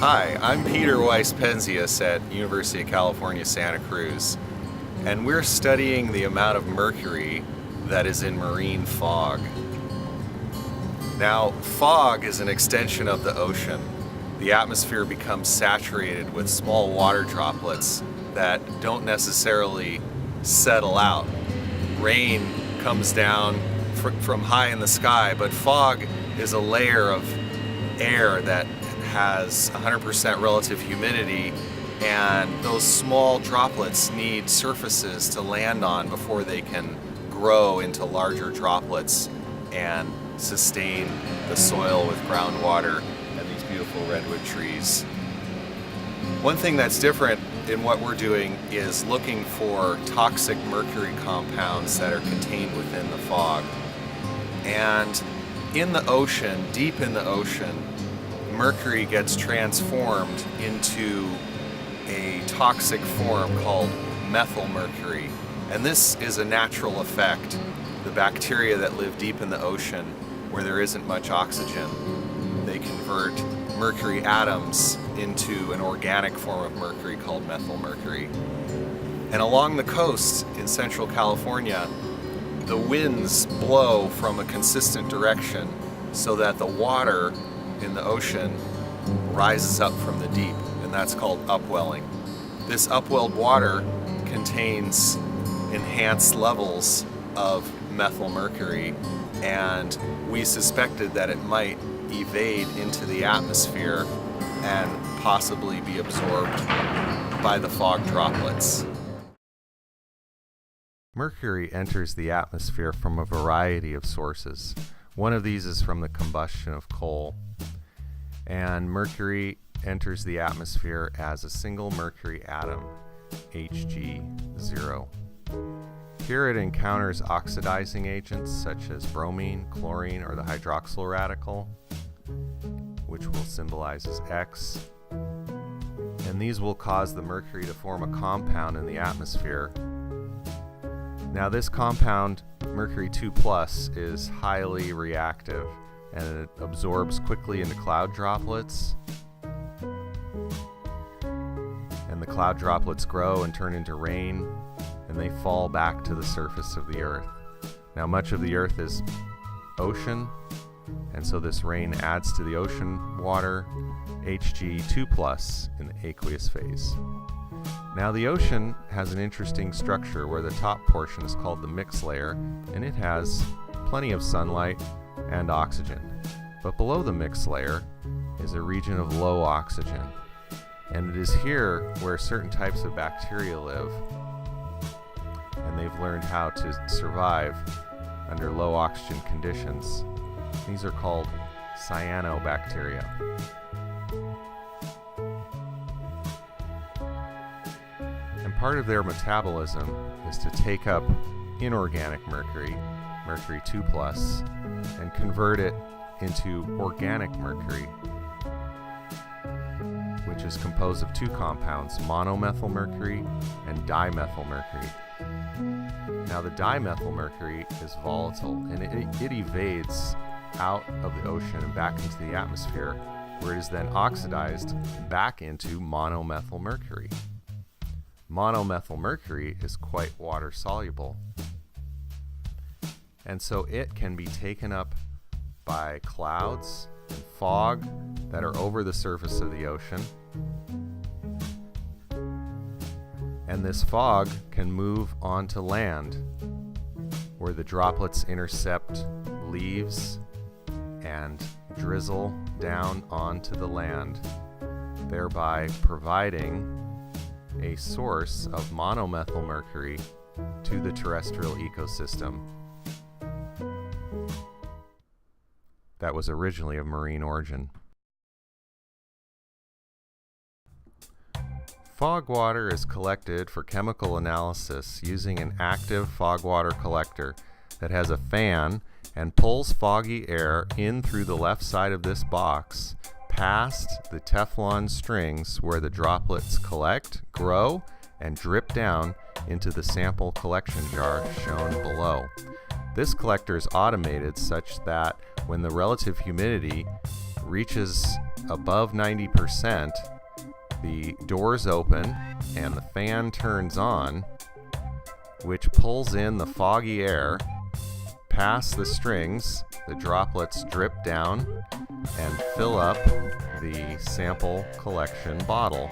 Hi, I'm Peter Weiss-Penzias at University of California, Santa Cruz, and we're studying the amount of mercury that is in marine fog. Now, fog is an extension of the ocean. The atmosphere becomes saturated with small water droplets that don't necessarily settle out. Rain comes down from high in the sky, but fog is a layer of air that has 100% relative humidity, and those small droplets need surfaces to land on before they can grow into larger droplets and sustain the soil with groundwater and these beautiful redwood trees. One thing that's different in what we're doing is looking for toxic mercury compounds that are contained within the fog. And in the ocean, deep in the ocean, mercury gets transformed into a toxic form called methylmercury. And this is a natural effect. The bacteria that live deep in the ocean, where there isn't much oxygen, they convert mercury atoms into an organic form of mercury called methylmercury. And along the coast in central California, the winds blow from a consistent direction so that the water in the ocean rises up from the deep, and that's called upwelling. This upwelled water contains enhanced levels of methylmercury, and we suspected that it might evade into the atmosphere and possibly be absorbed by the fog droplets. Mercury enters the atmosphere from a variety of sources. One of these is from the combustion of coal. And mercury enters the atmosphere as a single mercury atom, Hg0. Here it encounters oxidizing agents such as bromine, chlorine, or the hydroxyl radical, which will symbolize as X. And these will cause the mercury to form a compound in the atmosphere. Now this compound, mercury 2+, is highly reactive, and it absorbs quickly into cloud droplets. And the cloud droplets grow and turn into rain, and they fall back to the surface of the earth. Now much of the earth is ocean, and so this rain adds to the ocean water, Hg2+ in the aqueous phase. Now the ocean has an interesting structure where the top portion is called the mixed layer, and it has plenty of sunlight and oxygen. But below the mixed layer is a region of low oxygen, and it is here where certain types of bacteria live, and they've learned how to survive under low oxygen conditions. These are called cyanobacteria. And part of their metabolism is to take up inorganic mercury, mercury 2+, and convert it into organic mercury, which is composed of two compounds, monomethylmercury and dimethylmercury. Now the dimethylmercury is volatile, and it evades out of the ocean and back into the atmosphere, where it is then oxidized back into monomethylmercury. Monomethylmercury is quite water soluble, and so it can be taken up by clouds and fog that are over the surface of the ocean. And this fog can move onto land, where the droplets intercept leaves and drizzle down onto the land, thereby providing a source of monomethylmercury to the terrestrial ecosystem that was originally of marine origin. Fog water is collected for chemical analysis using an active fog water collector that has a fan and pulls foggy air in through the left side of this box past the Teflon strings where the droplets collect, grow, and drip down into the sample collection jar shown below. This collector is automated such that when the relative humidity reaches above 90%, the doors open and the fan turns on, which pulls in the foggy air past the strings. The droplets drip down and fill up the sample collection bottle.